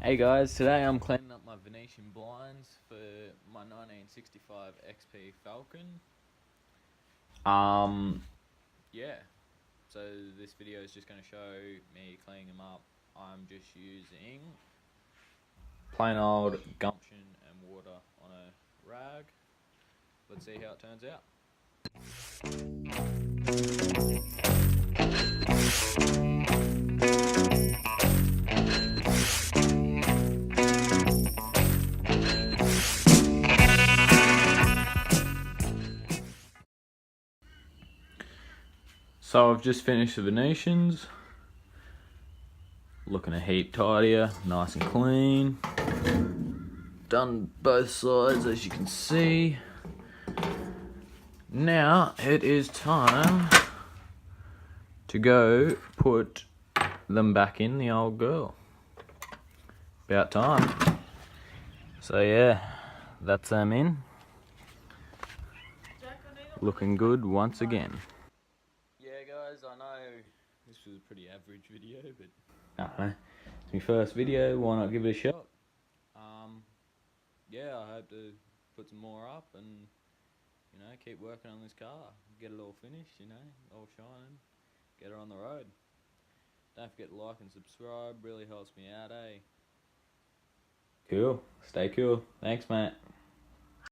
Hey guys, today I'm cleaning up my Venetian blinds for my 1965 XP Falcon. Yeah, so this video is just going to show me cleaning them up. I'm just using plain old gumption and water on a rag. Let's see how it turns out. So I've just finished the Venetians. Looking a heap tidier, nice and clean. Done both sides, as you can see. Now it is time to go put them back in the old girl. About time. So yeah, that's them in. Looking good once again. Yeah guys, I know this was a pretty average video, but it's my first video, why not give it a shot? Yeah, I hope to put some more up and keep working on this car, get it all finished, all shining, get her on the road. Don't forget to like and subscribe, really helps me out, eh? Cool, stay cool. Thanks, mate.